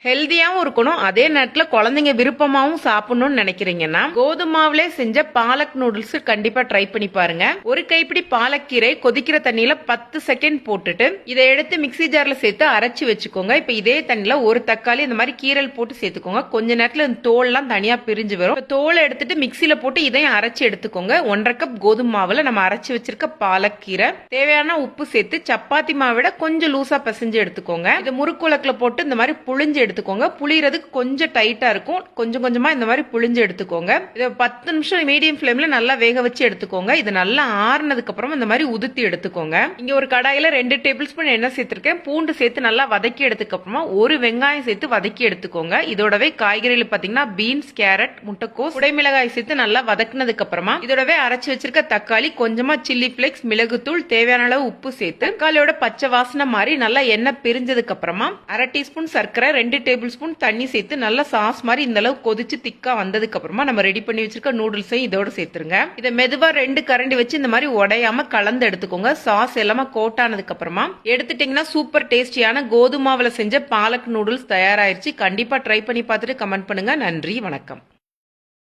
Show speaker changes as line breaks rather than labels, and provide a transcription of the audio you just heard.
ஹெல்தியாவும் இருக்கணும், அதே நேரத்துல குழந்தைங்க விருப்பமாவும் சாப்பிடணும்னு நினைக்கிறீங்கன்னா கோதுமை மாவுலே செஞ்ச பாலக் நூடுல்ஸ் கண்டிப்பா ட்ரை பண்ணி பாருங்க. ஒரு கைப்பிடி பாலக்கீரை கொதிக்கிற தண்ணியில 10 செகண்ட் போட்டுட்டு இதை எடுத்து மிக்ஸி ஜார்ல சேர்த்து அரைச்சு வச்சுக்கோங்க. இப்ப இதே தண்ணியில ஒரு தக்காளி இந்த மாதிரி கீரல் போட்டு சேர்த்துக்கோங்க. கொஞ்ச நேரத்துல தோல் எல்லாம் தனியா பிரிஞ்சு வரும். தோலை எடுத்துட்டு மிக்ஸில போட்டு இதையும் அரைச்சு எடுத்துக்கோங்க. 1.5 கப் கோதுமை மாவுல நம்ம அரைச்சு வச்சிருக்க பாலக்கீரை, தேவையான உப்பு சேர்த்து சப்பாத்தி மாவிட கொஞ்சம் லூசா பிசைஞ்சு எடுத்துக்கோங்க. இது முறுக்குலக்குல போட்டு இந்த மாதிரி புளிஞ்சு எடுத்துக்கோங்க. புளியறதுக்கு கொஞ்சம் டைட்டா இருக்கும். கொஞ்சம் கொஞ்சமா இந்த மாதிரி புளிஞ்சு எடுத்துக்கோங்க. இதை 10 நிமிஷம் மீடியம் ஃபிளேம்ல நல்லா வேக வச்சு எடுத்துக்கோங்க. இது நல்லா ஆறுனதுக்கு அப்புறம் இந்த மாதிரி உதுத்தி எடுத்துக்கோங்க. இங்க ஒரு கடாயில 2 டேபிள் ஸ்பூன் எண்ணெய் சேர்த்திருக்கேன். பூண்டு சேர்த்து நல்லா வதக்கி எடுத்துக்கு அப்புறமா ஒரு வெங்காயம் சேர்த்து வதக்கி எடுத்துக்கோங்க. இதோடவே காய்கறிகள் பாத்தீங்கன்னா பீன்ஸ், கேரட், முட்டைக்கோஸ், குடைமிளகாய் சேர்த்து நல்லா வதக்குனதுக்கு அப்புறமா இதோடவே அரைச்சு வச்சிருக்க தக்காளி, கொஞ்சமா சில்லி பிளேக்ஸ், மிளகுத்தூள், தேவையான அளவு உப்பு சேர்த்து தக்காளியோட பச்சை வாசனை மாதிரி நல்லா எண்ணெய் பிரிஞ்சதுக்கு அப்புறமா 1/2 டீஸ்பூன் சர்க்கரை, 2 டேபிள் ஸ்பூன் தண்ணி சேர்த்து நல்லா சாஸ் மாதிரி இந்த அளவு கொதிச்சு திக்கா வந்ததுக்கு அப்புறமா நம்ம ரெடி பண்ணி வச்சிருக்க நூடுல்ஸையும் இதோட சேர்த்துருங்க. இதை மெதுவா 2 கரண்டி வச்சு இந்த மாதிரி உடையாம கலந்து எடுத்துக்கோங்க. சாஸ் எல்லாமே கோட் ஆனதுக்கு அப்புறமா எடுத்துட்டீங்கன்னா சூப்பர் டேஸ்டியான கோதுமாவுல செஞ்ச பாலக் நூடுல்ஸ் தயாராயிருச்சு. கண்டிப்பா ட்ரை பண்ணி பார்த்துட்டு கமெண்ட் பண்ணுங்க. நன்றி, வணக்கம்.